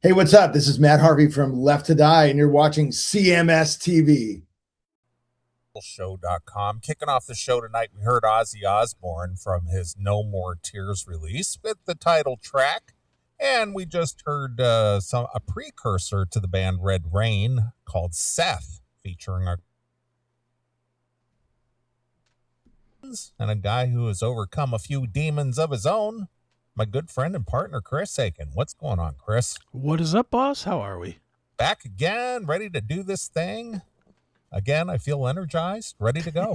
Hey, what's up? This is Matt Harvey from Left to Die, and you're watching CMS TV. Show.com. Kicking off the show tonight, we heard Ozzy Osbourne from his No More Tears release with the title track, and we just heard a precursor to the band Red Rain called Seth, featuring and a guy who has overcome a few demons of his own, my good friend and partner Chris Akin. What's going on, Chris? What is up, boss? How are we? Back again, ready to do this thing. Again, I feel energized, ready to go.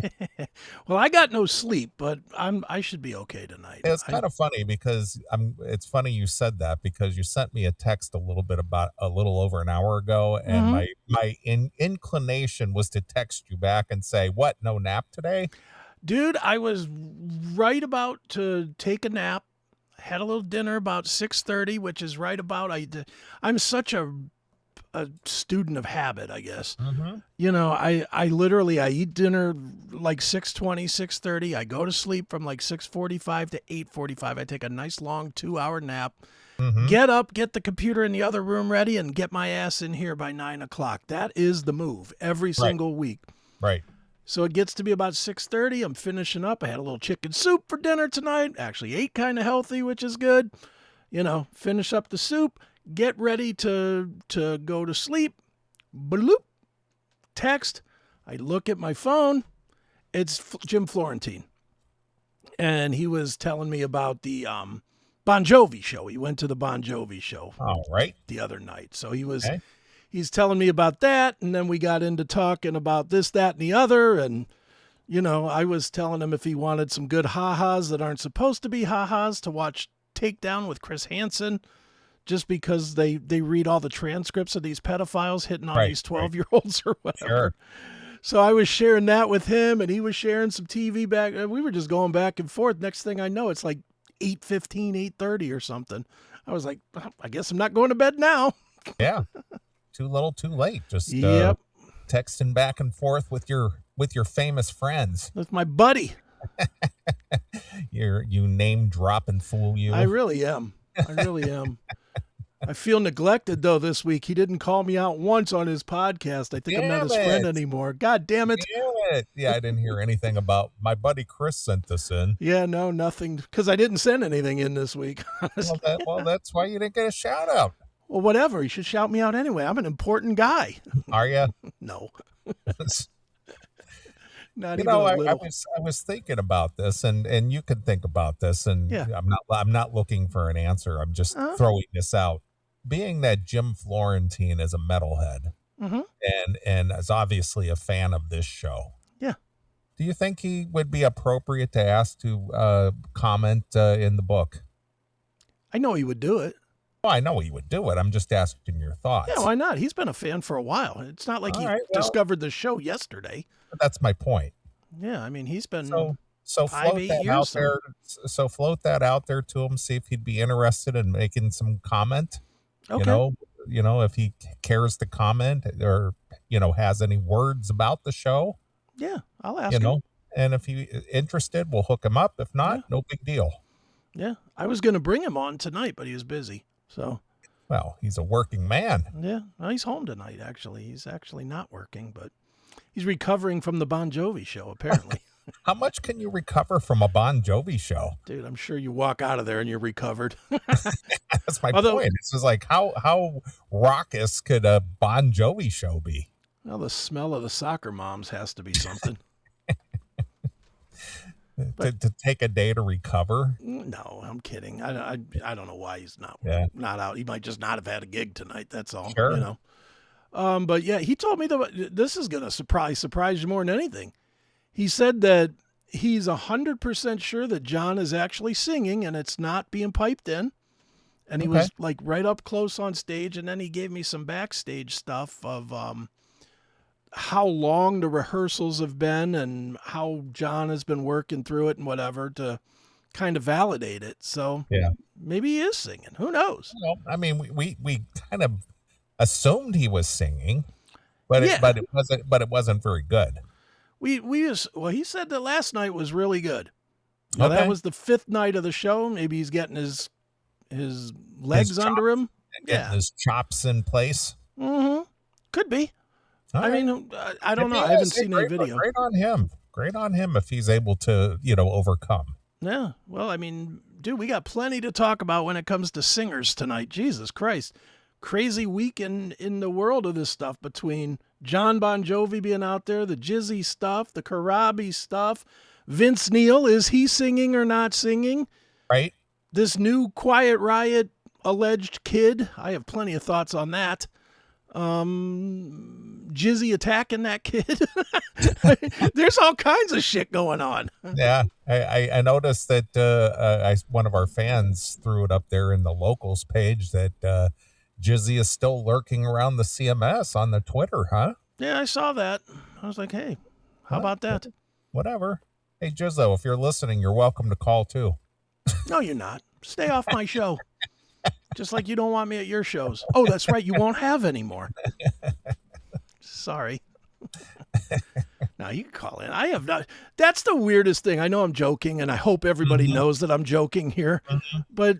Well, I got no sleep, but I should be okay tonight. It's kind of funny because it's funny you said that, because you sent me a text a little over an hour ago, and my inclination was to text you back and say, "What? No nap today?" Dude, I was right about to take a nap. Had a little dinner about 6:30, which is right about I'm such a student of habit, I guess. You know, I literally eat dinner like 6:20, 6:30. I go to sleep from like 6:45 to 8:45. I take a nice long 2-hour nap. Get up, get the computer in the other room ready, and get my ass in here by 9 o'clock. That is the move every single week. Right. So it gets to be about 6:30. I'm finishing up. I had a little chicken soup for dinner tonight. Actually ate kind of healthy, which is good. You know, finish up the soup, get ready to go to sleep. Bloop. Text. I look at my phone. It's Jim Florentine. And he was telling me about the Bon Jovi show. He went to the Bon Jovi show the other night. So he's telling me about that, and then we got into talking about this, that, and the other, and, you know, I was telling him if he wanted some good ha-has that aren't supposed to be ha-has to watch Takedown with Chris Hansen, just because they read all the transcripts of these pedophiles hitting on these 12-year-olds or whatever. Sure. So I was sharing that with him, and he was sharing some TV back. We were just going back and forth. Next thing I know, it's like 8:15, 8:30 or something. I was like, I guess I'm not going to bed now. Yeah. Too little, too late. Just texting back and forth with your famous friends. With my buddy. You name drop and fool you. I really am. I feel neglected, though, this week. He didn't call me out once on his podcast. I think I'm not his friend anymore. God damn it. Damn it. Yeah, I didn't hear anything about my buddy Chris sent this in. Yeah, no, nothing. Because I didn't send anything in this week. Well, that's why you didn't get a shout out. Well, whatever. You should shout me out anyway. I'm an important guy. Are you? No. I was thinking about this, and you can think about this, and I'm not looking for an answer. I'm just throwing this out. Being that Jim Florentine is a metalhead, and is obviously a fan of this show. Yeah. Do you think he would be appropriate to ask to comment in the book? I know he would do it. Well, I know he would do it. I'm just asking your thoughts. Yeah, why not? He's been a fan for a while. It's not like discovered the show yesterday. That's my point. Yeah, I mean, he's been so 5-8 years out there. So float that out there to him. See if he'd be interested in making some comment. Okay. You know, if he cares to comment or has any words about the show. Yeah, I'll ask him. And if he's interested, we'll hook him up. If not, no big deal. Yeah, I was going to bring him on tonight, but he was busy. So, well, he's a working man. Yeah, well, he's home tonight. Actually, he's actually not working, but he's recovering from the Bon Jovi show. Apparently. How much can you recover from a Bon Jovi show? Dude, I'm sure you walk out of there and you're recovered. That's my point. This is like, how raucous could a Bon Jovi show be? Well, the smell of the soccer moms has to be something. To take a day to recover? No, I'm kidding. I don't know why he's not out. He might just not have had a gig tonight. That's all. Sure. But yeah, he told me that this is going to surprise you more than anything. He said that he's 100% sure that John is actually singing and it's not being piped in. And he was like right up close on stage. And then he gave me some backstage stuff of how long the rehearsals have been and how John has been working through it and whatever to kind of validate it. So maybe he is singing. Who knows? Well, I mean, we kind of assumed he was singing, but it wasn't very good. He said that last night was really good. Now, that was the 5th night of the show. Maybe he's getting his legs under him. getting his chops in place. Mm-hmm. Could be. All I right. mean, I don't know. I haven't seen any video. Great on him. Great on him if he's able to, overcome. Yeah. Well, I mean, dude, we got plenty to talk about when it comes to singers tonight. Jesus Christ. Crazy week in the world of this stuff, between John Bon Jovi being out there, the Jizzy stuff, the Karabi stuff. Vince Neil, is he singing or not singing? Right. This new Quiet Riot alleged kid. I have plenty of thoughts on that. Jizzy attacking that kid. There's all kinds of shit going on. Yeah, I noticed that one of our fans threw it up there in the locals page that Jizzy is still lurking around the CMS on the Twitter, huh? Yeah, I saw that. I was like, hey, how about that? Whatever. Hey, Jizzo, if you're listening, you're welcome to call too. No, you're not. Stay off my show. Just like you don't want me at your shows. Oh, that's right. You won't have any more. Sorry. Now you can call in. I have not. That's the weirdest thing. I know I'm joking, and I hope everybody knows that I'm joking here. But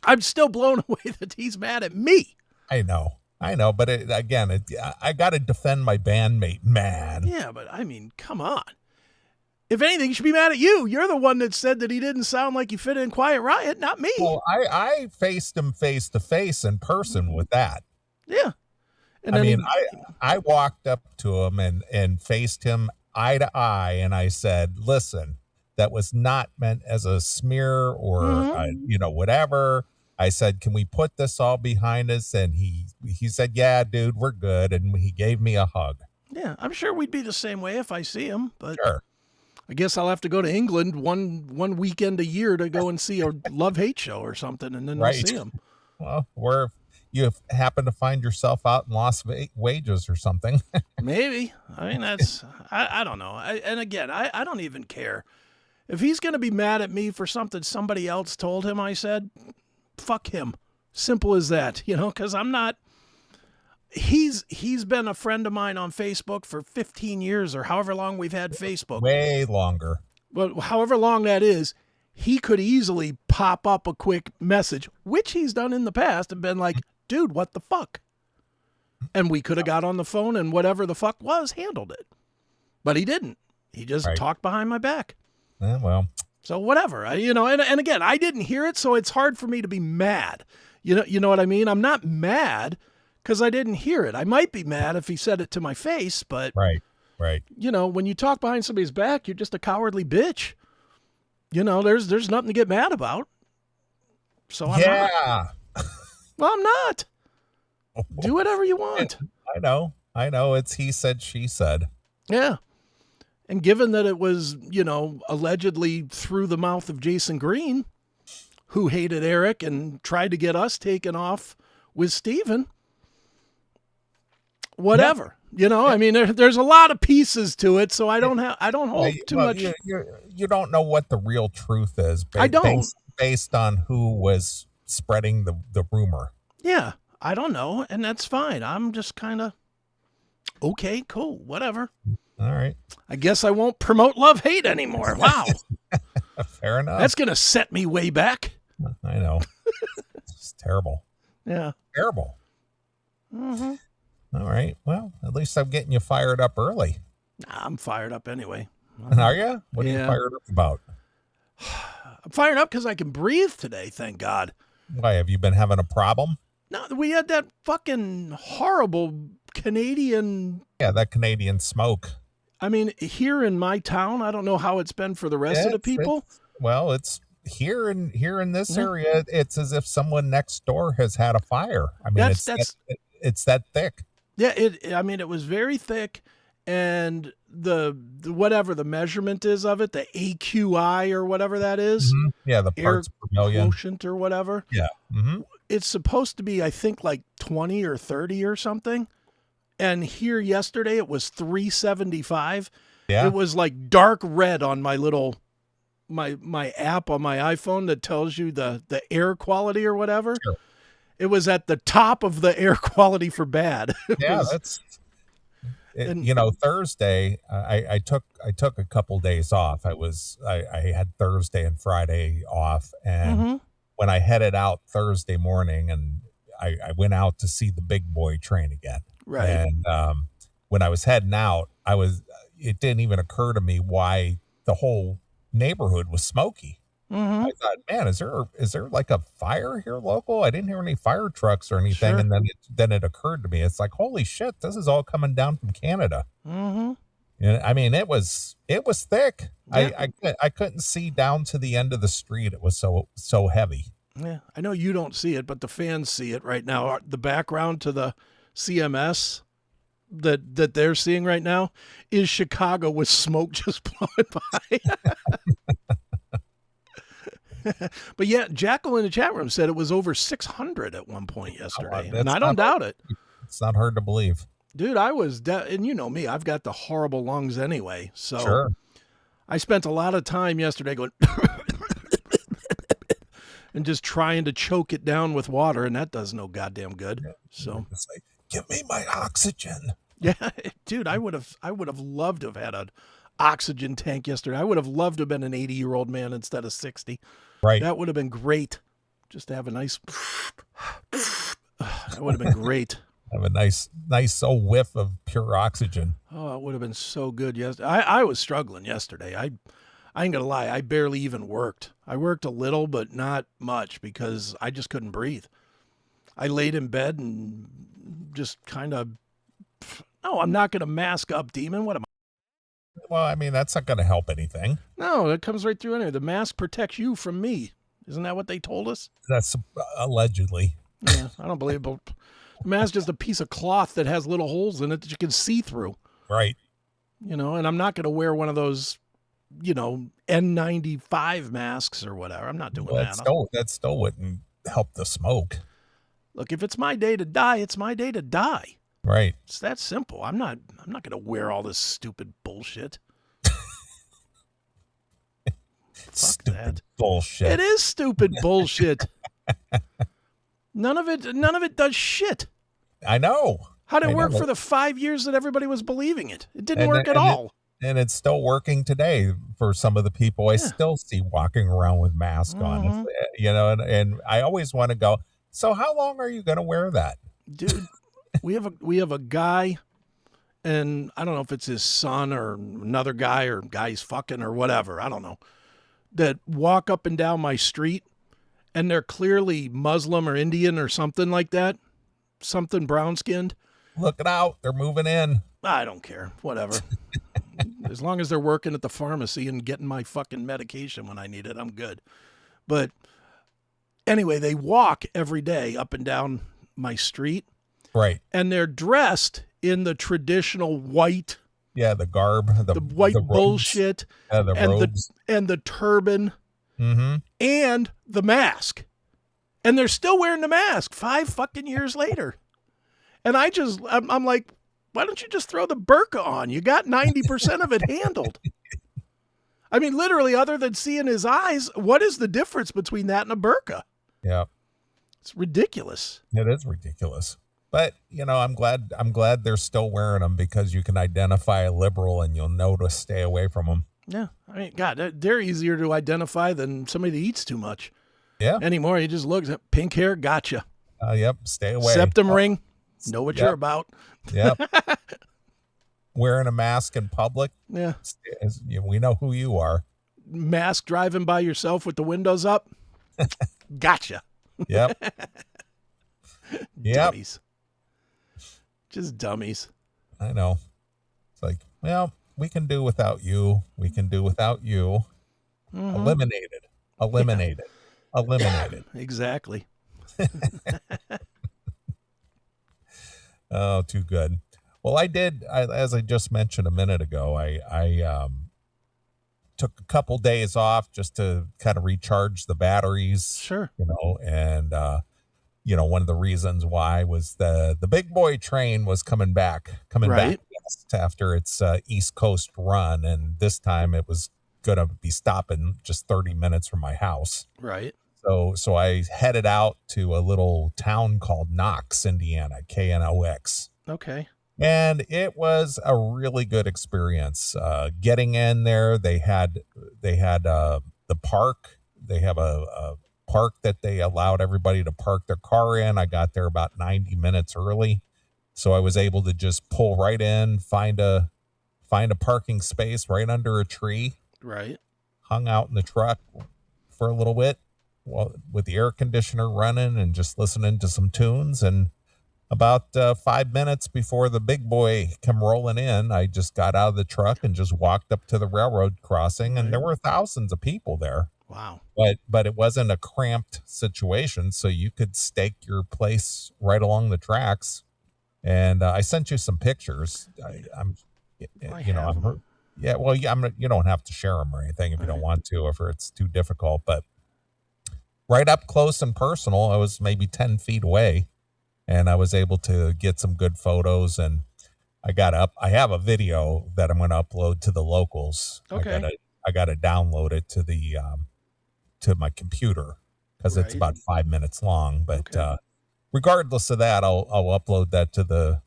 I'm still blown away that he's mad at me. I know. But I got to defend my bandmate, man. Yeah, but I mean, come on. If anything, he should be mad at you. You're the one that said that he didn't sound like he fit in Quiet Riot, not me. Well, I faced him face to face in person with that. Yeah. And I walked up to him and faced him eye to eye, and I said, listen, that was not meant as a smear or, whatever. I said, can we put this all behind us? And he said, yeah, dude, we're good. And he gave me a hug. Yeah, I'm sure we'd be the same way if I see him, but sure. I guess I'll have to go to England one weekend a year to go and see a love-hate show or something, and then I'll see him. Well, where you happen to find yourself out in Las Vegas or something. Maybe. I mean, I don't know. I don't even care. If he's going to be mad at me for something somebody else told him I said, fuck him. Simple as that, because I'm not. He's been a friend of mine on Facebook for 15 years or however long we've had Facebook. Way longer. But however long that is, he could easily pop up a quick message, which he's done in the past, and been like, dude, what the fuck? And we could have got on the phone and whatever the fuck was, handled it. But he didn't. He just talked behind my back. Yeah, well. So whatever. And again, I didn't hear it, so it's hard for me to be mad. You know what I mean? I'm not mad because I didn't hear it. I might be mad if he said it to my face, but right. When you talk behind somebody's back, you're just a cowardly bitch. There's nothing to get mad about. So I'm not. Well, I'm not. Do whatever you want. I know. It's he said, she said. Yeah. And given that it was, allegedly through the mouth of Jason Green, who hated Eric and tried to get us taken off with Steven, whatever. I mean, there's a lot of pieces to it, so I don't hold too much. You don't know what the real truth is. I don't. Based on who was spreading the rumor. Yeah, I don't know, and that's fine. I'm just kind of, okay, cool, whatever. All right. I guess I won't promote love-hate anymore. Wow. Fair enough. That's going to set me way back. I know. It's terrible. Yeah. Terrible. Mm-hmm. All right. Well, at least I'm getting you fired up early. I'm fired up anyway. Are you? What are you fired up about? I'm fired up because I can breathe today, thank God. Why, have you been having a problem? No, we had that fucking horrible Canadian... Yeah, that Canadian smoke. I mean, here in my town, I don't know how it's been for the rest of the people. It's here in this area. It's as if someone next door has had a fire. I mean, it's that thick. Yeah, it was very thick, and the whatever the measurement is of it, the AQI or whatever that is. Mm-hmm. Yeah, the parts per million quotient or whatever. Yeah. Mm-hmm. It's supposed to be, I think, like 20 or 30 or something. And here yesterday it was 375. Yeah. It was like dark red on my little my app on my iPhone that tells you the air quality or whatever. Sure. It was at the top of the air quality for bad. Thursday I took a couple days off. I had Thursday and Friday off, and when I headed out Thursday morning, and I went out to see the big boy train again. Right. And when I was heading out, it didn't even occur to me why the whole neighborhood was smoky. I thought, man, is there like a fire here local? I didn't hear any fire trucks or anything. Sure. And then it occurred to me, it's like, holy shit, this is all coming down from Canada. And I mean, it was thick. Yeah. I couldn't see down to the end of the street. It was so heavy. Yeah, I know you don't see it, but the fans see it right now. The background to the CMS that they're seeing right now is Chicago with smoke just blowing by. But yeah, Jackal in the chat room said it was over 600 at one point yesterday, and I don't doubt it. It's not hard to believe. Dude, I was, and you know me, I've got the horrible lungs anyway, so sure. I spent a lot of time yesterday going and just trying to choke it down with water, and that does no goddamn good. Yeah. So it's like, give me my oxygen. Yeah, dude, I would have loved to have had an oxygen tank yesterday. I would have loved to have been an 80-year-old man instead of 60. Right. That would have been great. Just to have a nice, that would have been great. Have a nice whiff of pure oxygen. Oh, it would have been so good. I was struggling yesterday. I ain't gonna lie. I barely even worked. I worked a little, but not much because I just couldn't breathe. I laid in bed and just kind of, no, I'm not going to mask up, demon. What am I? Well, I mean, that's not going to help anything. No, it comes right through anyway. The mask protects you from me. Isn't that what they told us? That's allegedly. Yeah, I don't believe it. But the mask is just a piece of cloth that has little holes in it that you can see through. Right. You know, and I'm not going to wear one of those, you know, N95 masks or whatever. I'm not doing that. That still wouldn't help the smoke. Look, if it's my day to die, it's my day to die. Right. It's that simple. I'm not going to wear all this stupid bullshit. Stupid bullshit. It is stupid bullshit. None of it does shit. I know. How did it work for the 5 years that everybody was believing it? It didn't work at all. And it's still working today for some of the people I still see walking around with masks on. You know, and I always want to go, so how long are you going to wear that? Dude, we have a guy, and I don't know if it's his son or another guy or guys fucking or whatever, I don't know, that walk up and down my street, and they're clearly Muslim or Indian or something like that, something brown-skinned. Looking out, they're moving in. I don't care, whatever. As long as they're working at the pharmacy and getting my fucking medication when I need it, I'm good. But anyway, they walk every day up and down my street. Right. And they're dressed in the traditional white. Yeah, the garb. The white bullshit. Yeah, the robes. And the turban. And the mask. And they're still wearing the mask 5 fucking years later. And I'm like, why don't you just throw the burqa on? You got 90% of it handled. I mean, literally, other than seeing his eyes, what is the difference between that and a burqa? Yeah. It's ridiculous. It is ridiculous. But, you know, I'm glad they're still wearing them because you can identify a liberal and you'll know to stay away from them. Yeah. I mean, God, they're easier to identify than somebody that eats too much. Yeah. Anymore, you just look at pink hair, gotcha. Yep. Stay away. Septum ring. Know what you're about. Yep. Wearing a mask in public. Yeah. We know who you are. Mask driving by yourself with the windows up. Gotcha. Yep. Dummies. Just dummies. I know. It's like, well, we can do without you. We can do without you. Eliminated. Exactly. Oh, too good. Well, as I just mentioned a minute ago, I took a couple days off just to kind of recharge the batteries. Sure. You know, and one of the reasons why was the big boy train was coming back west after its East Coast run, and this time it was going to be stopping just 30 minutes from my house. Right. So I headed out to a little town called Knox, Indiana, Knox. Okay. And it was a really good experience. Getting in there, they had the park. They have a park that they allowed everybody to park their car in. I got there about 90 minutes early. So I was able to just pull right in, find a parking space right under a tree. Right. Hung out in the truck for a little bit with the air conditioner running and just listening to some tunes. And about 5 minutes before the big boy come rolling in, I just got out of the truck and just walked up to the railroad crossing, and there were thousands of people there. Wow. But it wasn't a cramped situation, so you could stake your place right along the tracks. And I sent you some pictures. Yeah, well, you don't have to share them or anything if you don't want to, or if it's too difficult. But right up close and personal, I was maybe 10 feet away, and I was able to get some good photos. And I have a video that I'm going to upload to the locals. Okay. I got to download it to the to my computer because it's about 5 minutes long. But regardless of that, I'll upload that to the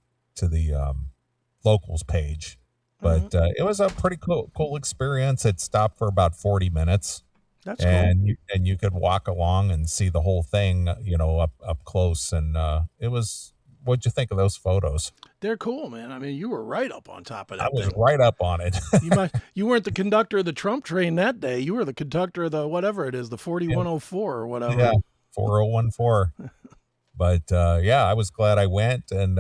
locals page. But it was a pretty cool experience. It stopped for about 40 minutes. That's cool. And you could walk along and see the whole thing, up close. And it was, what'd you think of those photos? They're cool, man. I mean, you were right up on top of that. I was right up on it. You weren't the conductor of the Trump train that day. You were the conductor of the whatever it is, the 4104 or whatever. Yeah, 4014. But I was glad I went, and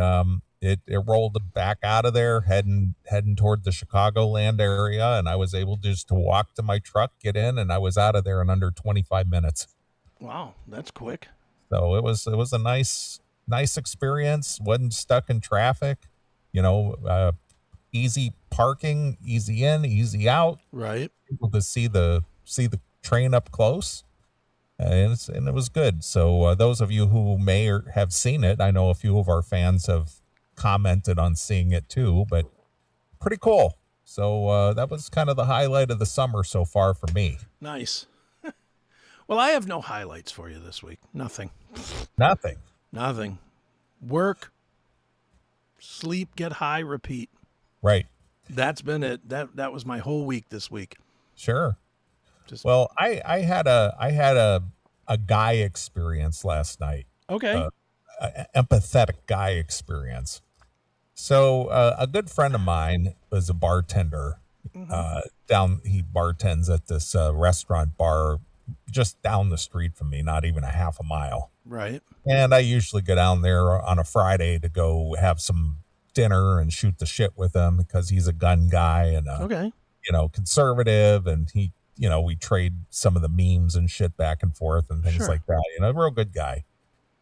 it rolled back out of there, heading toward the Chicagoland area, and I was able just to walk to my truck, get in, and I was out of there in under 25 minutes. Wow, that's quick. So it was a nice experience. Wasn't stuck in traffic, easy parking, easy in, easy out. Right. Able to see the train up close. And it was good. So those of you who may have seen it, I know a few of our fans have commented on seeing it too, but pretty cool. So that was kind of the highlight of the summer so far for me. Nice. Well, I have no highlights for you this week. Nothing. Work, sleep, get high, repeat. Right. That's been it. That was my whole week this week. Sure. Well, I had a guy experience last night. Okay. Empathetic guy experience. So a good friend of mine was a bartender. He bartends at this restaurant bar just down the street from me, not even a half a mile. Right. And I usually go down there on a Friday to go have some dinner and shoot the shit with him because he's a gun guy and conservative, and he. We trade some of the memes and shit back and forth and things like that. Real good guy.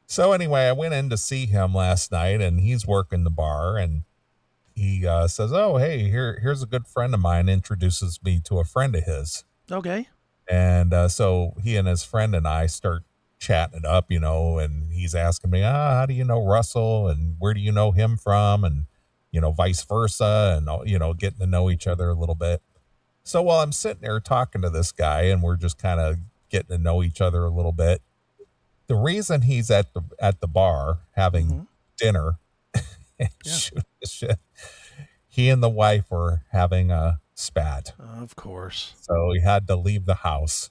So anyway, I went in to see him last night, and he's working the bar, and he says, "Oh, hey, here's a good friend of mine." Introduces me to a friend of his. Okay. And so he and his friend and I start chatting it up, and he's asking me, how do you know Russell, and where do you know him from, and vice versa, and getting to know each other a little bit. So while I'm sitting there talking to this guy and we're just kind of getting to know each other a little bit, the reason he's at the bar having dinner and shooting the shit, he and the wife were having a spat. Of course. So he had to leave the house.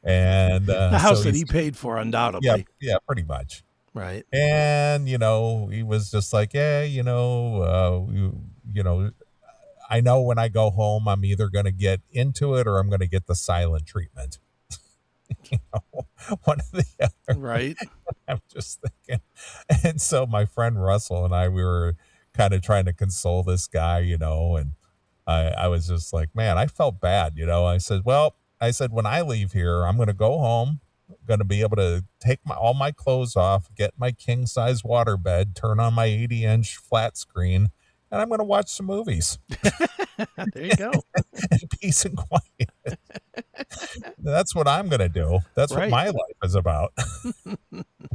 And the house that he paid for, undoubtedly. Yeah, pretty much. Right. And, he was just like, I know when I go home, I'm either going to get into it or I'm going to get the silent treatment. One or the other. Right. I'm just thinking. And so my friend Russell and I, we were kind of trying to console this guy, and I was just like, man, I felt bad. I said, when I leave here, I'm going to go home. I'm going to be able to take all my clothes off, get my king size waterbed, turn on my 80-inch flat screen, and I'm going to watch some movies. There you go. In peace and quiet. That's what I'm going to do. That's what my life is about.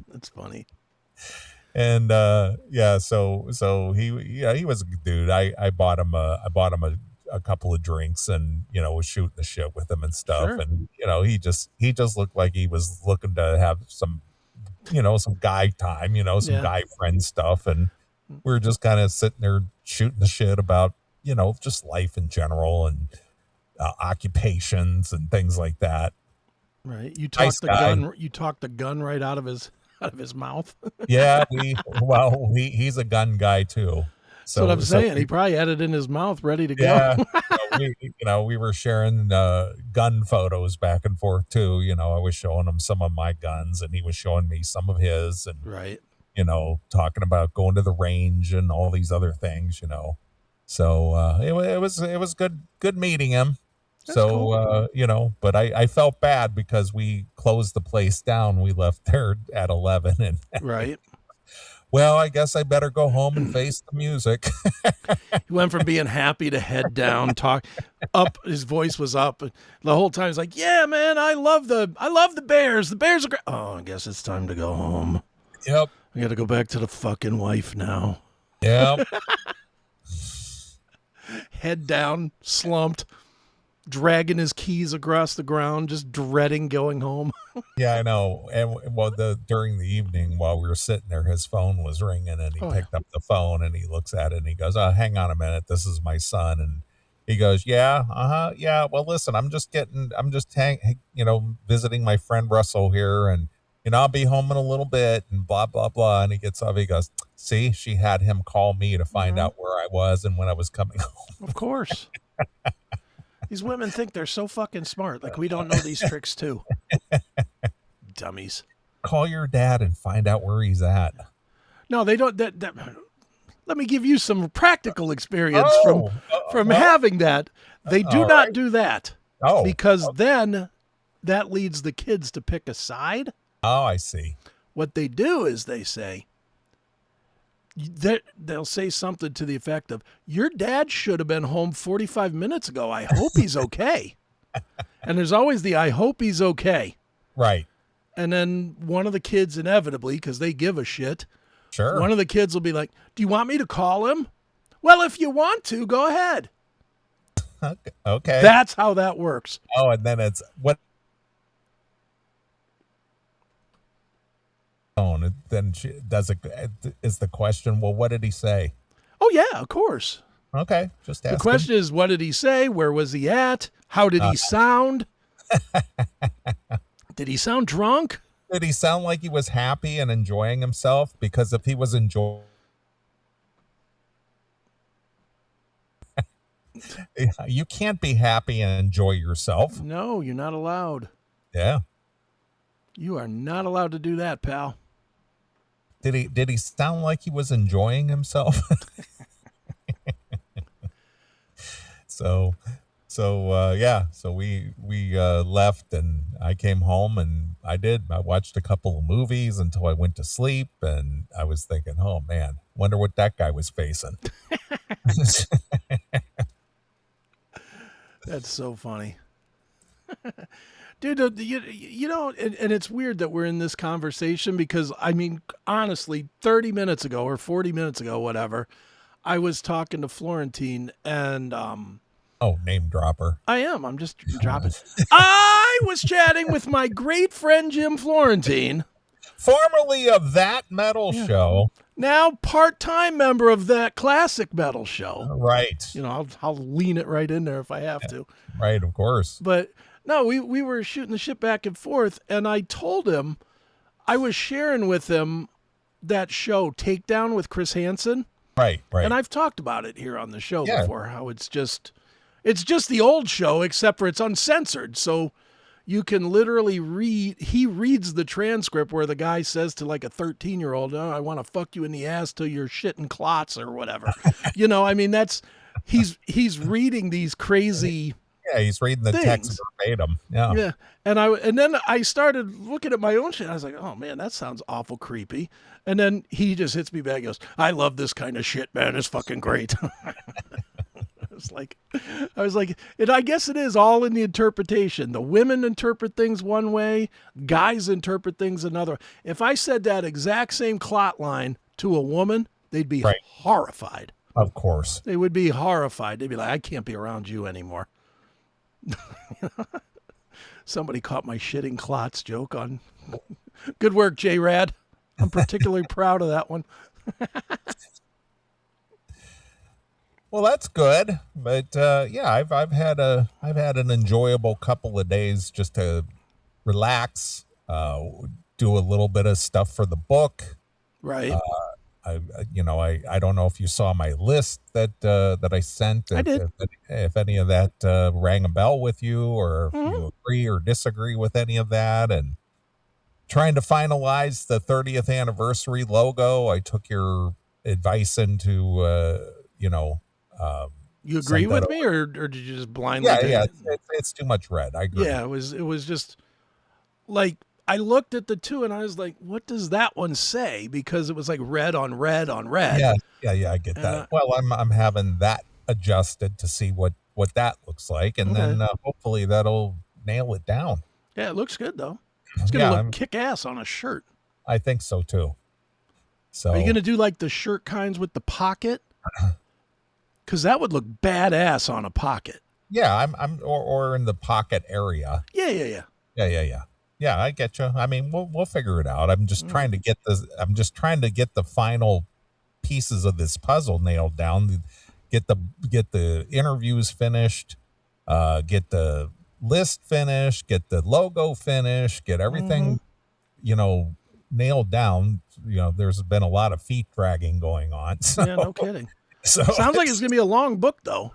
That's funny. And so he was a good dude. I bought him a couple of drinks and was shooting the shit with him and stuff. Sure. And he just looked like he was looking to have some some guy time, some guy friend stuff, and we were just kind of sitting there shooting the shit about, just life in general and occupations and things like that. Right. You talked the gun. You talked the gun right out of his mouth. Yeah, he's a gun guy too. So, that's what I'm saying. He probably had it in his mouth, ready to go. Yeah, we were sharing gun photos back and forth too. I was showing him some of my guns, and he was showing me some of his, and right. Talking about going to the range and all these other things. So it was good meeting him. That's cool. But I felt bad because we closed the place down. We left there at 11, and right. Well, I guess I better go home and face the music. He went from being happy to head down, talk up. His voice was up the whole time. He's like, "Yeah, man, I love the Bears. The Bears are great." Oh, I guess it's time to go home. Yep. I got to go back to the fucking wife now. Yep. Head down, slumped, dragging his keys across the ground, just dreading going home. Yeah, I know. And during the evening while we were sitting there, his phone was ringing, and he picked up the phone and he looks at it and he goes, "Oh, hang on a minute. This is my son." And he goes, "Yeah, yeah. Well, listen, I'm just visiting my friend Russell here, and I'll be home in a little bit," and blah blah blah. And he gets up. He goes, "See, she had him call me to find out where I was and when I was coming home." Of course. These women think they're so fucking smart. Like we don't know these tricks too. Dummies. Call your dad and find out where he's at. No, they don't. Let me give you some practical experience from having that. They do not do that. Oh. Because then that leads the kids to pick a side. Oh, I see. What they do is they say, they'll say something to the effect of, "Your dad should have been home 45 minutes ago. I hope he's okay." And there's always the "I hope he's okay." Right. And then one of the kids, inevitably, because they give a shit, sure, one of the kids will be like, "Do you want me to call him?" "Well, if you want to, go ahead." Okay. That's how that works. Oh, and then it's what? Then is the question, well, what did he say? Oh, yeah, of course. Okay, just ask. The question is, what did he say? Where was he at? How did he sound? Did he sound drunk? Did he sound like he was happy and enjoying himself? Because if he was enjoying, you can't be happy and enjoy yourself. No, you're not allowed. Yeah. You are not allowed to do that, pal. Did he sound like he was enjoying himself? So we left, and I came home, and I watched a couple of movies until I went to sleep, and I was thinking, oh man, wonder what that guy was facing. That's so funny. Dude, you know, and it's weird that we're in this conversation because, I mean, honestly, 30 minutes ago or 40 minutes ago, whatever, I was talking to Florentine and... Oh, name dropper. I am. I'm just dropping. I was chatting with my great friend, Jim Florentine. Formerly of That Metal Show. Now part-time member of That Classic Metal Show. Right. You know, I'll lean it right in there if I have to. Right, of course. But... no, we were shooting the shit back and forth, and I told him, I was sharing with him that show, Takedown with Chris Hansen. Right. And I've talked about it here on the show before, how it's just the old show, except for it's uncensored. So you can literally he reads the transcript where the guy says to like a 13-year-old, "Oh, I want to fuck you in the ass till you're shitting clots," or whatever. You know, I mean, he's reading these crazy... yeah, he's reading the text verbatim. Yeah. Yeah. And then I started looking at my own shit. I was like, oh man, that sounds awful creepy. And then he just hits me back and goes, "I love this kind of shit, man. It's fucking great." I was like, I guess it is all in the interpretation. The women interpret things one way, guys interpret things another. If I said that exact same clot line to a woman, they'd be horrified. Of course. They would be horrified. They'd be like, "I can't be around you anymore." Somebody caught my shitting clots joke on. Good work, J-Rad. I'm particularly proud of that one. Well, that's good, but I've had an enjoyable couple of days just to relax, do a little bit of stuff for the book. Right. I don't know if you saw my list that I sent. I did. If any of that rang a bell with you, or if Mm-hmm. you agree or disagree with any of that, and trying to finalize the 30th anniversary logo. I took your advice into, you agree with me, or did you just blindly? Yeah. It's too much red. I agree. Yeah, it was just like I looked at the two and I was like, what does that one say? Because it was like red on red on red. Yeah. I get that. Well, I'm having that adjusted to see what that looks like, and then hopefully that'll nail it down. Yeah, it looks good though. It's gonna look kick ass on a shirt. I think so too. So are you gonna do like the shirt kinds with the pocket? Because that would look badass on a pocket. Yeah, or in the pocket area. Yeah. Yeah, I get you. I mean, we'll figure it out. I'm just trying to get the final pieces of this puzzle nailed down. Get the interviews finished. Get the list finished. Get the logo finished. Get everything, nailed down. There's been a lot of feet dragging going on. So, yeah, no kidding. So sounds like it's gonna be a long book though.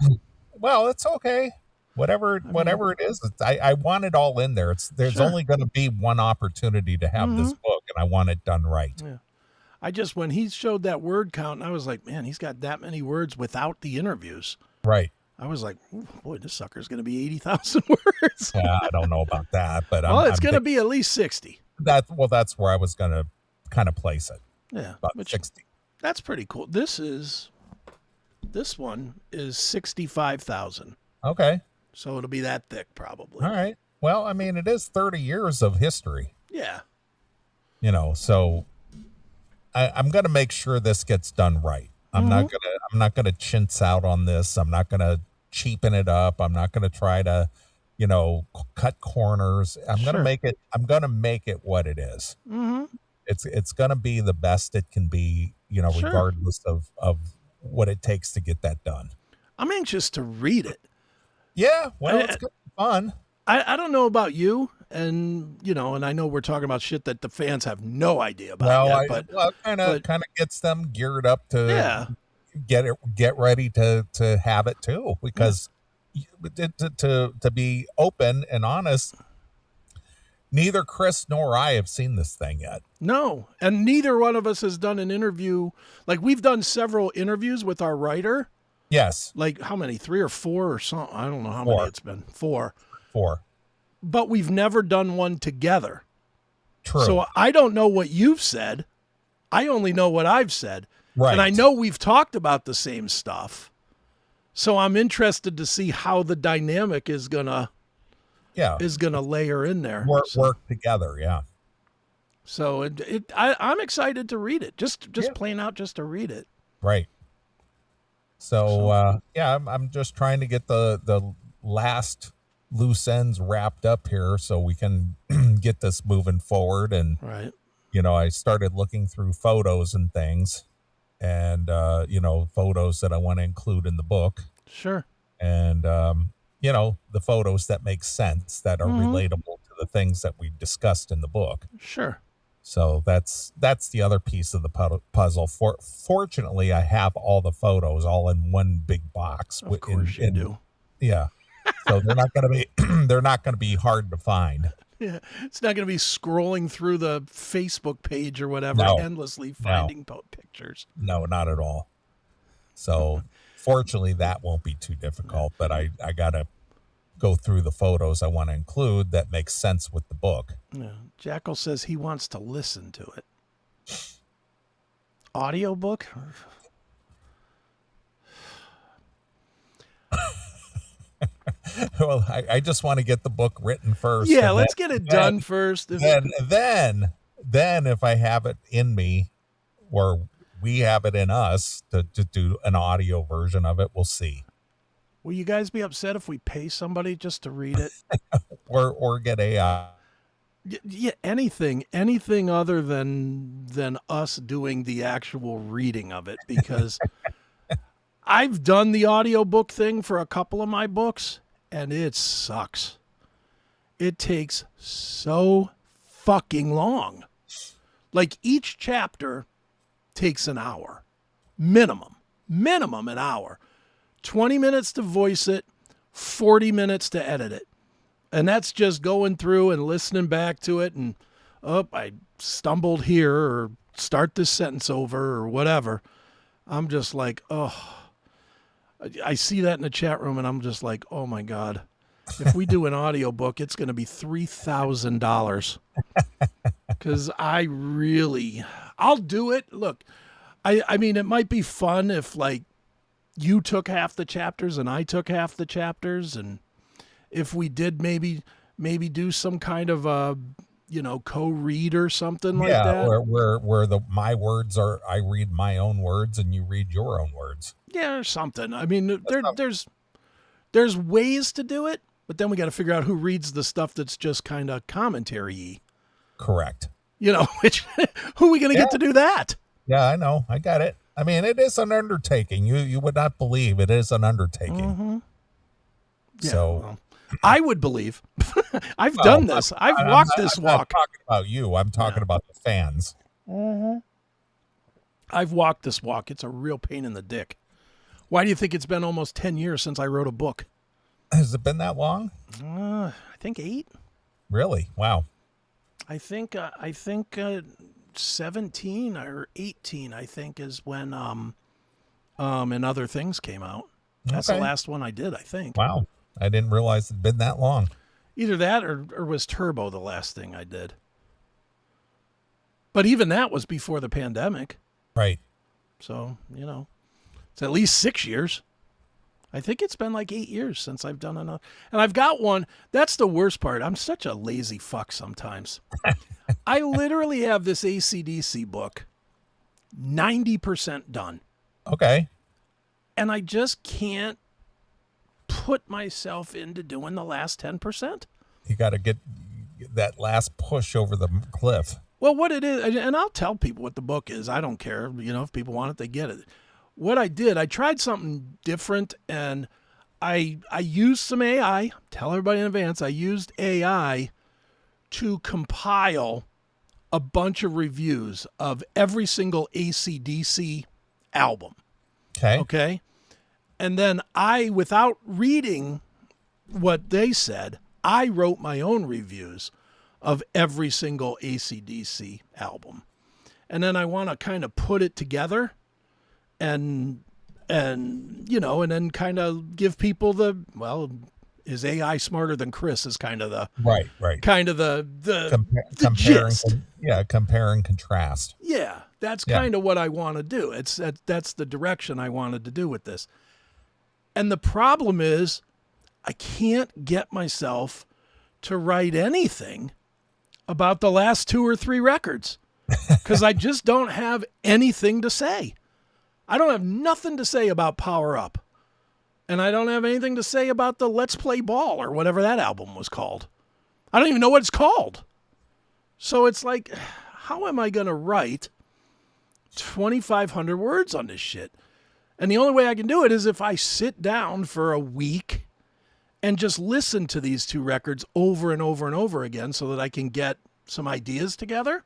Well, it's okay. Whatever it is, I want it all in there. There's only going to be one opportunity to have this book, and I want it done right. Yeah. When he showed that word count, and I was like, man, he's got that many words without the interviews. Right. I was like, boy, this sucker's going to be 80,000 words. Yeah, I don't know about that, but it's going to be at least 60. That's where I was going to kind of place it. Yeah, about 60. That's pretty cool. This one is 65,000. Okay. So it'll be that thick, probably. All right. Well, I mean, it is 30 years of history. Yeah. So I'm going to make sure this gets done right. I'm not gonna chintz out on this. I'm not gonna cheapen it up. I'm not gonna try to, cut corners. I'm gonna make it what it is. Mm-hmm. It's gonna be the best it can be, regardless of what it takes to get that done. I'm anxious to read it. Yeah, well, it's gonna be fun. I don't know about you, and and I know we're talking about shit that the fans have no idea about. Kind of gets them geared up to get ready to have it too, because to be open and honest, neither Chris nor I have seen this thing yet. No, and neither one of us has done an interview. Like, we've done several interviews with our writer. Yes. Like, how many? 3 or 4 or something? I don't know how many it's been. 4. But we've never done one together. True. So I don't know what you've said. I only know what I've said. Right. And I know we've talked about the same stuff. So I'm interested to see how the dynamic is gonna layer in there. Work together, yeah. So I'm excited to read it. Just plain out just to read it. Right. So I'm just trying to get the last loose ends wrapped up here so we can get this moving forward. And right. I started looking through photos and things, and photos that I want to include in the book. Sure. And the photos that make sense, that are relatable to the things that we discussed in the book. Sure. So that's the other piece of the puzzle. Fortunately, I have all the photos all in one big box. Of course you do. Yeah. So they're not going to be hard to find. Yeah, it's not going to be scrolling through the Facebook page or whatever, endlessly finding pictures. No, not at all. So fortunately, that won't be too difficult, but I got to go through the photos I want to include that makes sense with the book. Yeah. Jackal says he wants to listen to it. Audiobook? Well, I just want to get the book written first. Yeah, let's get it done first. Then if I have it in me, or we have it in us to do an audio version of it, we'll see. Will you guys be upset if we pay somebody just to read it? or get AI? Yeah, anything other than us doing the actual reading of it, because I've done the audiobook thing for a couple of my books, and it sucks. It takes so fucking long. Like each chapter takes an hour. Minimum an hour. 20 minutes to voice it, 40 minutes to edit it. And that's just going through and listening back to it and, I stumbled here, or start this sentence over, or whatever. I'm just like, I see that in the chat room and I'm just like, oh my God. If we do an audiobook, it's going to be $3,000. Because I'll do it. Look, I mean, it might be fun if like you took half the chapters and I took half the chapters. And if we did maybe do some kind of co-read or something like that. Yeah, where my words are, I read my own words and you read your own words. Yeah, or something. I mean, there's ways to do it, but then we got to figure out who reads the stuff that's just kind of commentary-y. Correct. Who are we going to get to do that? Yeah, I know. I got it. I mean, it is an undertaking. You would not believe it is an undertaking. Mm-hmm. Yeah, so well, I would believe. I've done this. I've walked this walk. I'm not talking about you. I'm talking about the fans. Mm-hmm. I've walked this walk. It's a real pain in the dick. Why do you think it's been almost 10 years since I wrote a book? Has it been that long? I think 8. Really? Wow. I think 17 or 18, I think, is when and Other Things came out. That's the last one I did, I think. Wow. I didn't realize it'd been that long. Either that or was Turbo the last thing I did. But even that was before the pandemic. Right. So, it's at least 6 years. I think it's been like 8 years since I've done enough. And I've got one. That's the worst part. I'm such a lazy fuck sometimes. I literally have this AC/DC book 90% done. Okay. And I just can't put myself into doing the last 10%. You got to get that last push over the cliff. Well, what it is, and I'll tell people what the book is. I don't care. If people want it, they get it. What I did, I tried something different, and I used some AI. Tell everybody in advance, I used AI to compile a bunch of reviews of every single AC/DC album. Okay? And then without reading what they said, I wrote my own reviews of every single AC/DC album. And then I want to kind of put it together and then kind of give people is AI smarter than Chris is kind of the right kind of the gist. Compare and contrast. Yeah, that's kind of what I want to do. That's the direction I wanted to do with this. And the problem is I can't get myself to write anything about the last 2 or 3 records because I just don't have anything to say. I don't have nothing to say about Power Up. And I don't have anything to say about the Let's Play Ball or whatever that album was called. I don't even know what it's called. So it's like, how am I going to write 2,500 words on this shit? And the only way I can do it is if I sit down for a week and just listen to these 2 records over and over and over again so that I can get some ideas together.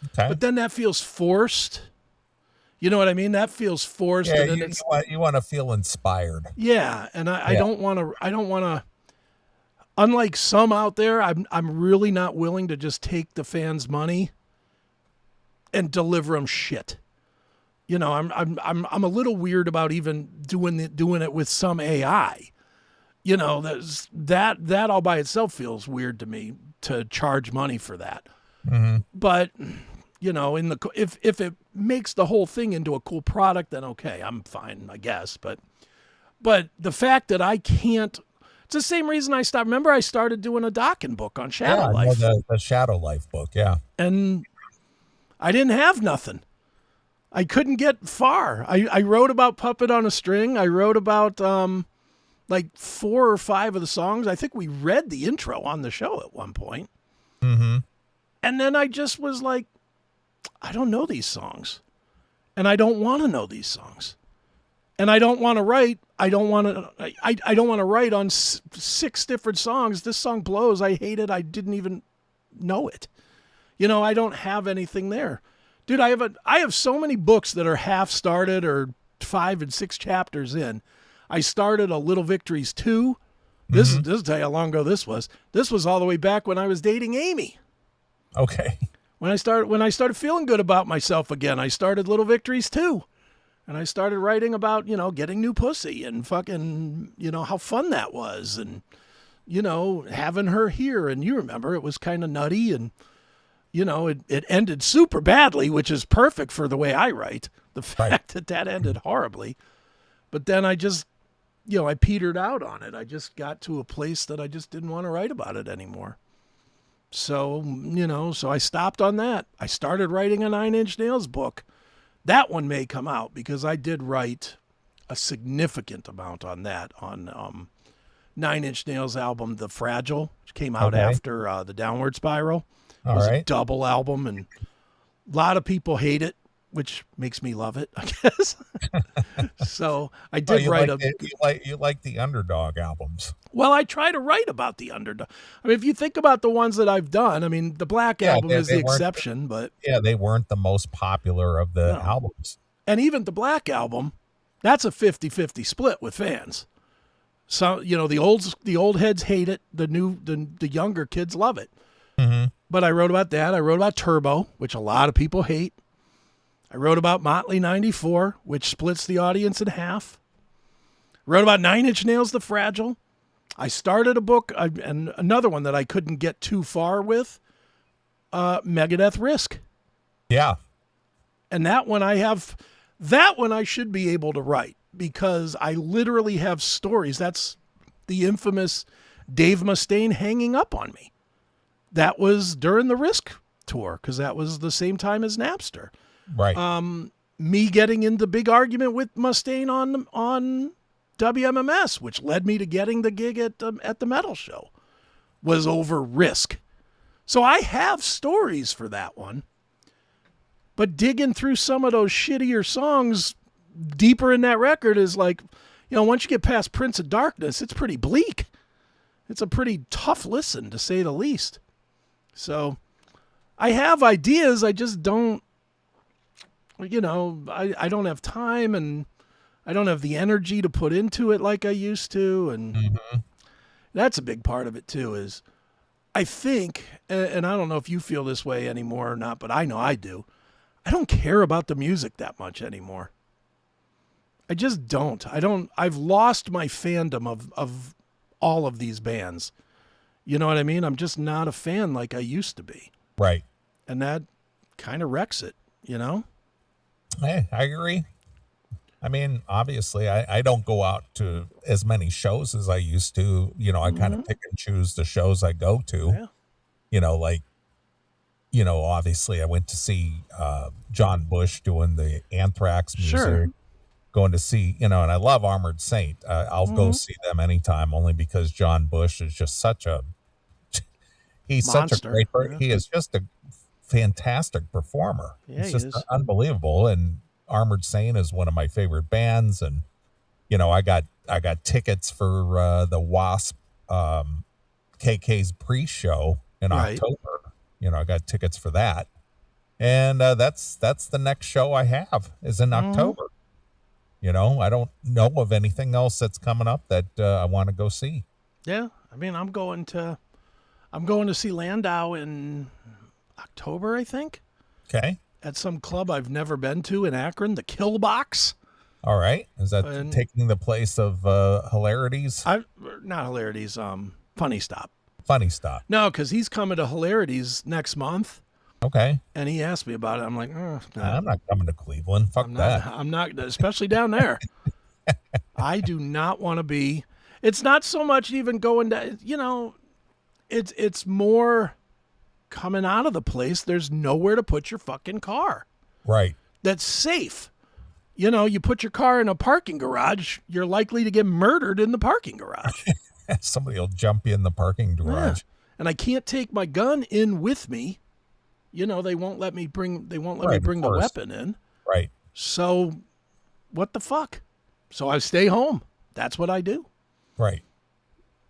Okay. But then that feels forced. You know what I mean? That feels forced. Yeah, you want to feel inspired. Yeah, and I don't want to. Unlike some out there, I'm really not willing to just take the fans' money and deliver them shit. I'm a little weird about even doing it with some AI. That all by itself feels weird to me to charge money for that. Mm-hmm. But if it makes the whole thing into a cool product, then okay, I'm fine, I guess. But the fact that I can't, it's the same reason I stopped. Remember, I started doing a Dokken book on Shadow Life. The Shadow Life book, yeah. And I didn't have nothing. I couldn't get far. I wrote about Puppet on a String. I wrote about like 4 or 5 of the songs. I think we read the intro on the show at one point. Mm-hmm. And then I just was like, I don't know these songs. And I don't want to know these songs. And I don't want to write I don't want to. I don't want to write on 6 different songs. This song blows. I hate it. I didn't even know it. I don't have anything there, dude. I have so many books that are half started or 5 and 6 chapters in. I started a Little Victories 2. This will tell you how long ago this was. This was all the way back when I was dating Amy. Okay. When I started feeling good about myself again, I started Little Victories 2. And I started writing about, getting new pussy and fucking, how fun that was. And, having her here. And you remember it was kind of nutty. And, it ended super badly, which is perfect for the way I write. The fact that ended horribly. But then I just, I petered out on it. I just got to a place that I just didn't want to write about it anymore. So, so I stopped on that. I started writing a 9 Inch Nails book. That one may come out because I did write a significant amount on that on 9 Inch Nails album, The Fragile, which came out after the Downward Spiral. It was a double album, and a lot of people hate it, which makes me love it, I guess. So I did write you like the Underdog albums. Well, I try to write about the Underdog. I mean, if you think about the ones that I've done, I mean, the Black Album is the exception, but they weren't the most popular of the albums. And even the Black Album, that's a 50-50 split with fans. So, the old heads hate it, the younger kids love it. Mm-hmm. But I wrote about that. I wrote about Turbo, which a lot of people hate. I wrote about Motley 94, which splits the audience in half. I wrote about 9 Inch Nails, The Fragile. I started a book, and another one that I couldn't get too far with, Megadeth Risk. Yeah. And that one I should be able to write because I literally have stories. That's the infamous Dave Mustaine hanging up on me. That was during the Risk tour because that was the same time as Napster. Right. Me getting into big argument with Mustaine on WMMS, which led me to getting the gig at the metal show, was over Risk. So I have stories for that one. But digging through some of those shittier songs deeper in that record is like, once you get past Prince of Darkness, it's pretty bleak. It's a pretty tough listen, to say the least. So I have ideas. I just don't, I don't have time and I don't have the energy to put into it like I used to. And that's a big part of it too, is I think, and I don't know if you feel this way anymore or not, but I know I do. I don't care about the music that much anymore. I just don't. I've lost my fandom of all of these bands. You know what I mean? I'm just not a fan like I used to be. Right. And that kind of wrecks it, Hey, I agree. I mean, obviously, I don't go out to as many shows as I used to. I kind of pick and choose the shows I go to. Yeah. Obviously, I went to see John Bush doing the Anthrax music. Sure. Going to see, and I love Armored Saint. I'll go see them anytime, only because John Bush is just he's monster. Such a great, he is just a fantastic performer. Yeah, it's just unbelievable. And Armored Saint is one of my favorite bands. And, I got tickets for the Wasp KK's pre-show in October. I got tickets for that. And that's the next show I have is in October. I don't know of anything else that's coming up that I want to go see. Yeah. I mean, I'm going to see Landau in October, I think. Okay. At some club I've never been to in Akron, the Kill Box. All right. Is that taking the place of Hilarities? Not Hilarities, Funny Stop. Funny Stop. No, because he's coming to Hilarities next month. Okay. And he asked me about it. I'm like, no. I'm not coming to Cleveland. Fuck that. I'm not, especially down there. I do not want to be. It's not so much even going to, it's more coming out of the place. There's nowhere to put your fucking car. Right. That's safe. You put your car in a parking garage, you're likely to get murdered in the parking garage. Somebody will jump you in the parking garage. Yeah. And I can't take my gun in with me. They won't let me bring the weapon in. Right. So what the fuck? So I stay home. That's what I do. Right.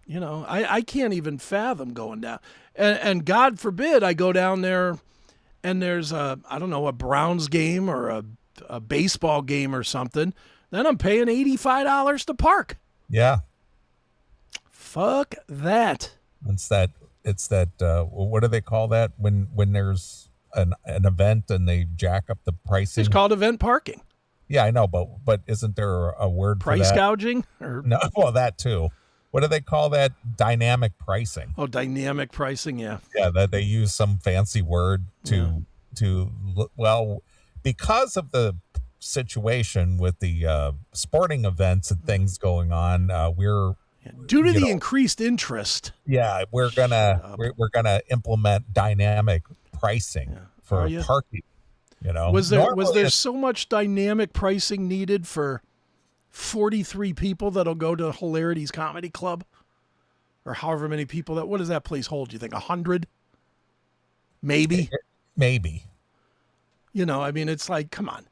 You know, I can't even fathom going down. And God forbid I go down there and there's a Browns game or a baseball game or something. Then I'm paying $85 to park. Yeah. Fuck that. It's that what do they call that when there's an event and they jack up the pricing? It's called event parking. Yeah, I know, but isn't there a word for that? Price gouging? Or no, well, that too. What do they call that? Dynamic pricing. Oh, dynamic pricing, yeah. Yeah, that they use some fancy word to because of the situation with the sporting events and things going on, we're due to the increased interest. Yeah, we're gonna implement dynamic pricing for parking. You know, was there so much dynamic pricing needed for 43 people that'll go to Hilarity's Comedy Club, or however many people what does that place hold? You think 100? Maybe. You know, I mean, it's like, come on,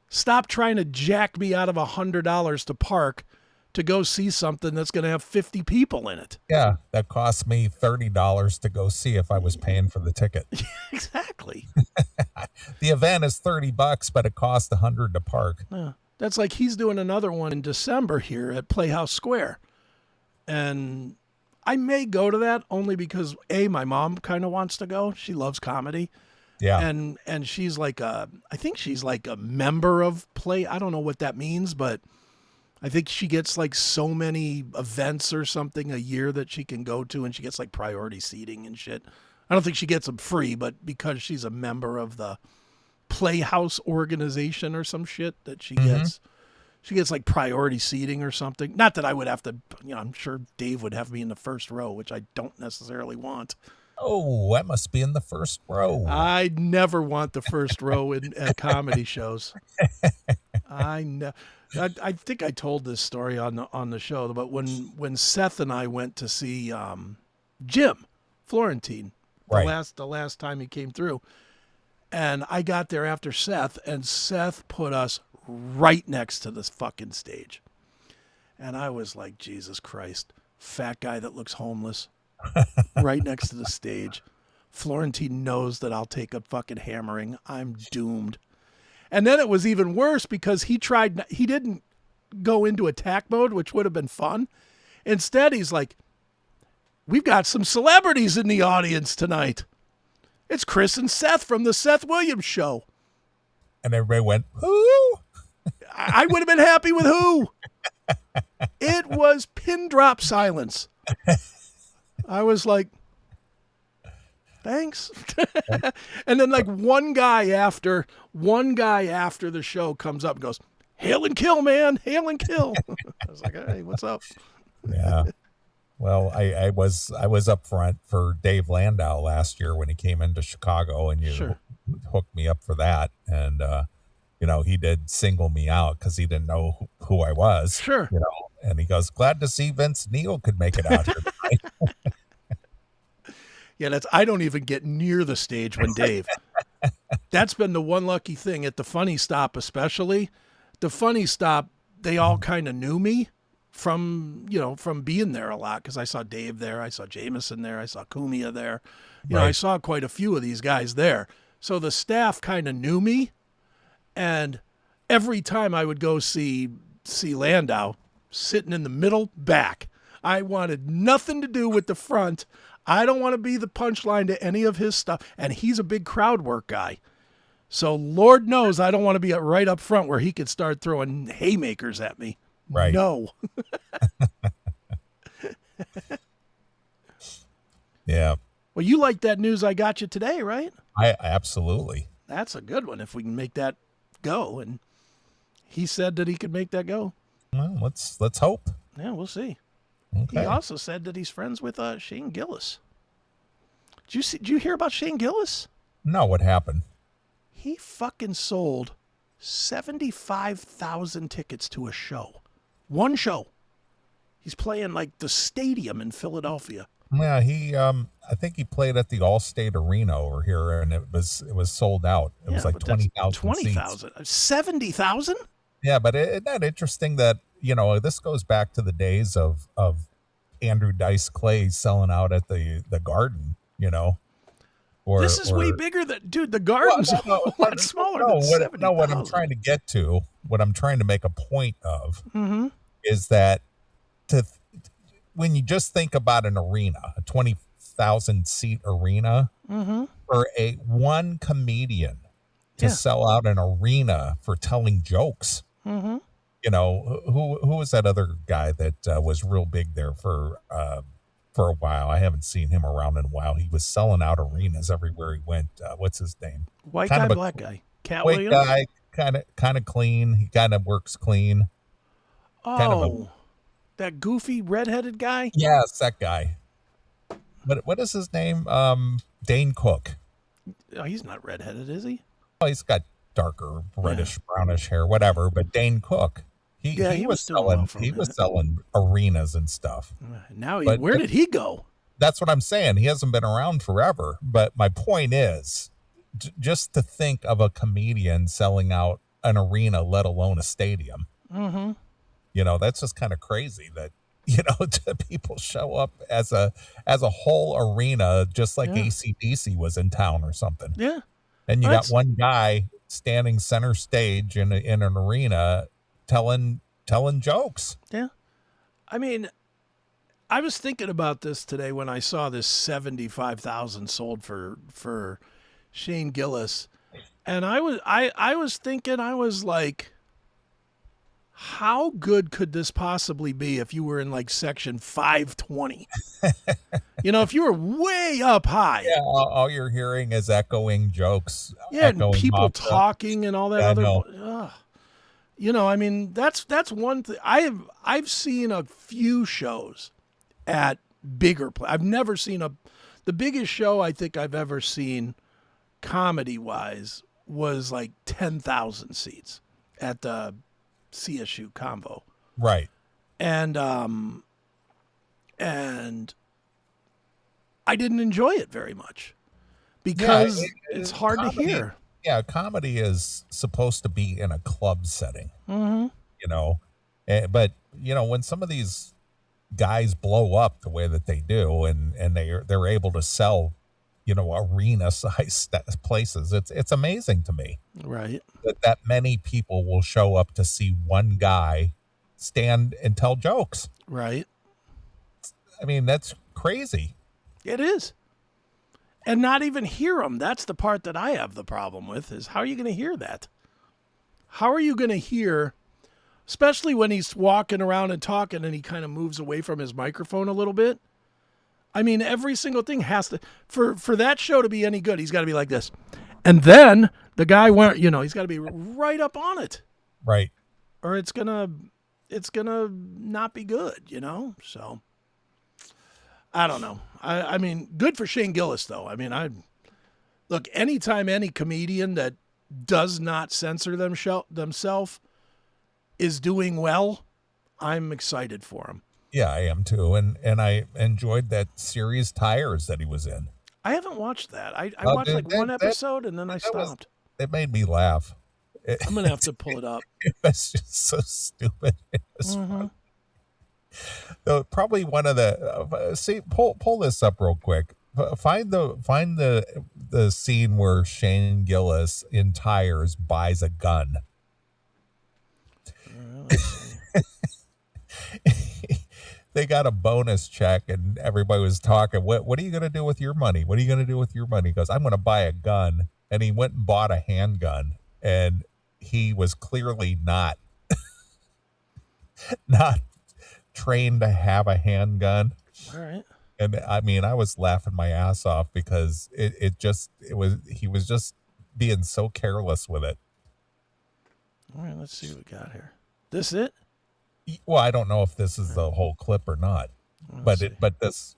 stop trying to jack me out of $100 to park to go see something that's going to have 50 people in it. Yeah, that cost me $30 to go see if I was paying for the ticket. Exactly. The event is $30, but it costs $100 to park. That's like he's doing another one in December here at Playhouse Square. And I may go to that only because my mom kind of wants to go. She loves comedy. Yeah. And she's like I think she's like a member of I don't know what that means, but I think she gets like so many events or something a year that she can go to, and she gets like priority seating and shit. I don't think she gets them free, but because she's a member of the Playhouse organization or some shit that she gets, she gets like priority seating or something. Not that I would have to, I'm sure Dave would have me in the first row, which I don't necessarily want. Oh, I must be in the first row. I never want the first row at comedy shows. I think I told this story on the show, but when Seth and I went to see Jim Florentine, the last time he came through, and I got there after Seth, and Seth put us right next to this fucking stage, and I was like, Jesus Christ, fat guy that looks homeless, right next to the stage. Florentine knows that I'll take a fucking hammering. I'm doomed. And then it was even worse because he didn't go into attack mode, which would have been fun. Instead, he's like, we've got some celebrities in the audience tonight. It's Chris and Seth from the Seth Williams Show. And everybody went, who? I would have been happy with who. It was pin drop silence. I was like, thanks. And then like one guy after the show comes up and goes, hail and kill, man. Hail and kill. I was like, hey, what's up? Yeah. Well, I was up front for Dave Landau last year when he came into Chicago, and you hooked me up for that. And, he did single me out because he didn't know who I was. Sure. And he goes, glad to see Vince Neil could make it out here tonight. Yeah, I don't even get near the stage when Dave. That's been the one lucky thing at the Funny Stop, especially. The Funny Stop, they all kind of knew me from being there a lot, because I saw Dave there, I saw Jameson there, I saw Kumia there. I saw quite a few of these guys there. So the staff kind of knew me, and every time I would go see Landau, sitting in the middle back. I wanted nothing to do with the front. I don't want to be the punchline to any of his stuff. And he's a big crowd work guy. So Lord knows I don't want to be right up front where he could start throwing haymakers at me. Right. No. Yeah. Well, you like that news I got you today, right? I absolutely. That's a good one if we can make that go. And he said that he could make that go. Well, let's hope. Yeah, we'll see. Okay. He also said that he's friends with Shane Gillis. Did you hear about Shane Gillis? No, what happened? He fucking sold 75,000 tickets to a show. One show. He's playing like the stadium in Philadelphia. Yeah, I think he played at the Allstate Arena over here, and it was sold out. It was like 20,000 20,000. 70,000? Yeah, but isn't that interesting that this goes back to the days of Andrew Dice Clay selling out at the Garden, this is way bigger than, dude, the Garden's a lot smaller than 70,000. What I'm trying to get to, what I'm trying to make a point of is that when you just think about an arena, a 20,000 seat arena, for one comedian to sell out an arena for telling jokes, who was that other guy that was real big there for a while? I haven't seen him around in a while. He was selling out arenas everywhere he went. What's his name? White guy, black guy. Cat white Williams? Guy, kind of clean. He kind of works clean. Oh, that goofy redheaded guy? Yes, that guy. What is his name? Dane Cook. Oh, he's not redheaded, is he? Oh, he's got darker, reddish, brownish hair, whatever. But Dane Cook, he was selling arenas and stuff. Now, where did he go? That's what I'm saying. He hasn't been around forever. But my point is, just to think of a comedian selling out an arena, let alone a stadium. That's just kind of crazy that people show up as a whole arena, just like AC/DC was in town or something. Yeah. And you got one guy standing center stage in an arena telling jokes. Yeah. I mean, I was thinking about this today when I saw this 75,000 sold for Shane Gillis. And I was thinking, I was like, how good could this possibly be if you were in like section 520? If you were way up high. Yeah, all you're hearing is echoing jokes. Yeah, and people talking and all that I mean, that's one thing. I've seen a few shows at bigger places. I've never seen the biggest show I think I've ever seen comedy-wise was like 10,000 seats at the CSU Convo. Right. And I didn't enjoy it very much because it's hard to hear. Yeah, comedy is supposed to be in a club setting. But when some of these guys blow up the way that they do and they're able to sell arena size places, it's amazing to me, right, that many people will show up to see one guy stand and tell jokes. Right. I mean, that's crazy. It is. And not even hear him. That's the part that I have the problem with, is how are you going to hear that? How are you going to hear, especially when he's walking around and talking and he kind of moves away from his microphone a little bit? I mean, every single thing has to, for that show to be any good, he's got to be like this. And then the guy went, he's got to be right up on it. Right. Or it's going to not be good, So I don't know. I mean, good for Shane Gillis, though. I mean, look, anytime any comedian that does not censor themselves is doing well, I'm excited for him. Yeah, I am too. And I enjoyed that series Tires that he was in. I haven't watched that. I watched one episode and then I stopped. It made me laugh. I'm going to have to pull it up. It was just so stupid. It was fun. Though probably one of the pull this up real quick. Find the scene where Shane Gillis in Tires buys a gun. They got a bonus check and everybody was talking. What are you going to do with your money? What are you going to do with your money? He goes, I'm going to buy a gun. And he went and bought a handgun, and he was clearly not trained to have a handgun. All right. And I mean, I was laughing my ass off because he was just being so careless with it. All right, let's see what we got here. This it? Well, I don't know if this is the whole clip or not, but this,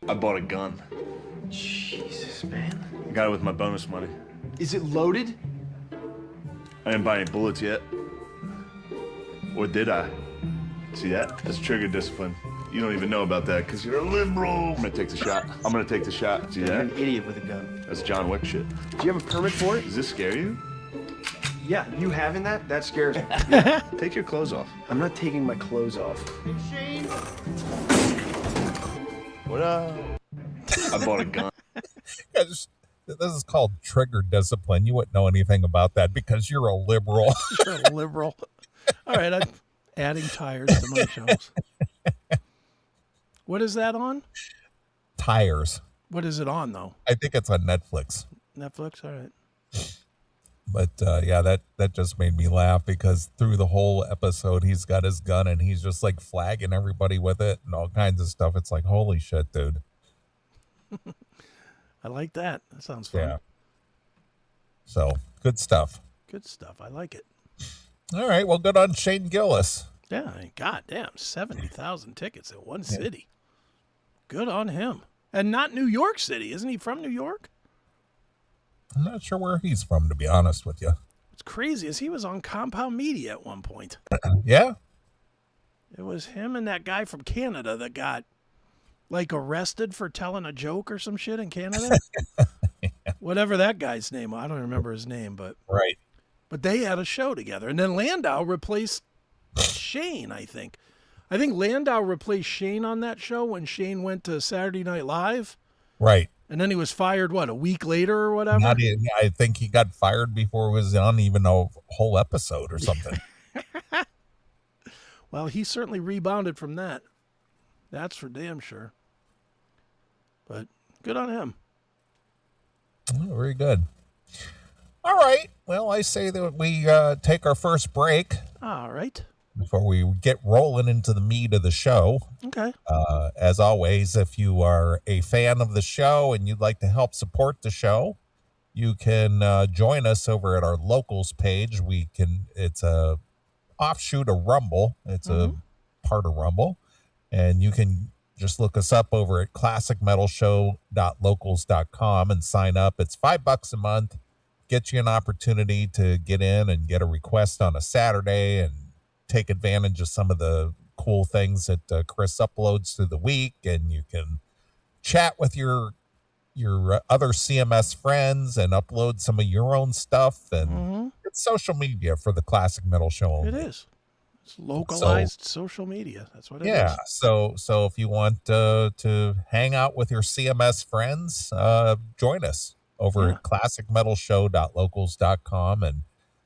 I bought a gun. Jesus, man. I got it with my bonus money. Is it loaded? I didn't buy any bullets yet. Or did I? See that? That's trigger discipline. You don't even know about that because you're a liberal. I'm gonna take the shot. See You're that? an idiot with a gun. That's John Wick shit. Do you have a permit for it? Does this scare you? Yeah, you having that? That scares me. Take your clothes off. I'm not taking my clothes off. What up? I bought a gun. This is called trigger discipline. You wouldn't know anything about that because you're a liberal. You're a liberal. All right, I'm adding tires to my shows. What is that on? Tires. What is it on, though? I think it's on Netflix. Netflix? All right. But yeah, that just made me laugh because through the whole episode, he's got his gun and he's just like flagging everybody with it and all kinds of stuff. It's like, holy shit, dude. I like that. That sounds fun. Yeah. So good stuff. Good stuff. I like it. All right. Well, good on Shane Gillis. Yeah. Goddamn. 70,000 tickets in one city. Good on him. And not New York City. Isn't he from New York? I'm not sure where he's from, to be honest with you. What's crazy is he was on Compound Media at one point. Yeah. It was him and that guy from Canada that got like arrested for telling a joke or some shit in Canada. Yeah. Whatever that guy's name. I don't remember his name, but right. But they had a show together. And then Landau replaced Shane, I think. I think Landau replaced Shane on that show when Shane went to Saturday Night Live. Right. And then he was fired, what, a week later or whatever? I think he got fired before it was on even a whole episode or something. Well, he certainly rebounded from that. That's for damn sure. But good on him. Oh, very good. All right. Well, I say that we take our first break. All right. Before we get rolling into the meat of the show. Okay. As always, if you are a fan of the show and you'd like to help support the show, you can join us over at our locals page. It's a offshoot of Rumble. It's a part of Rumble. And you can just look us up over at classicmetalshow.locals.com and sign up. It's $5 a month. Get you an opportunity to get in and get a request on a Saturday and take advantage of some of the cool things that Chris uploads through the week, and you can chat with your other CMS friends and upload some of your own stuff, and it's social media for the Classic Metal Show only. It is. It's localized social media. That's what it is. Yeah. So if you want to hang out with your CMS friends, join us over at classicmetalshow.locals.com and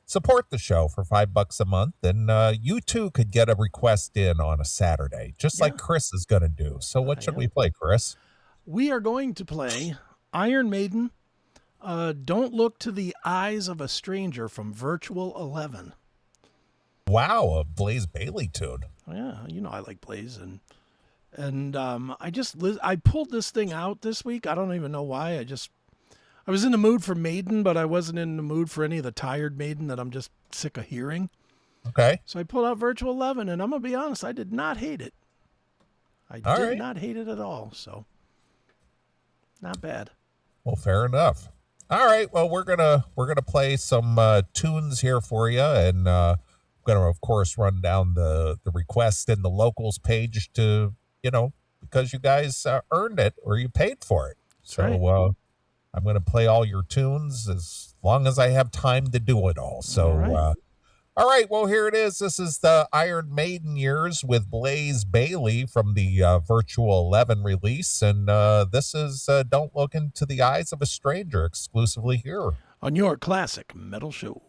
support the show for $5 a month, and you too could get a request in on a Saturday, just like Chris is going to do. So what should we play, Chris? We are going to play Iron Maiden, Don't Look to the Eyes of a Stranger from Virtual 11. Wow, a Blaze Bayley tune. Yeah, you know I like Blaze, and I pulled this thing out this week. I don't even know why. I was in the mood for Maiden, but I wasn't in the mood for any of the tired Maiden that I'm just sick of hearing. Okay. So I pulled out Virtual 11, and I'm going to be honest, I did not hate it. I did not hate it at all, so not bad. Well, fair enough. All right, well, we're gonna play some tunes here for you, and going to, of course, run down the request in the locals page to, because you guys earned it or you paid for it. So I'm going to play all your tunes as long as I have time to do it all. So, all right. Well, here it is. This is the Iron Maiden Years with Blaze Bayley from the Virtual 11 release. And this is Don't Look into the Eyes of a Stranger exclusively here on your Classic Metal Show.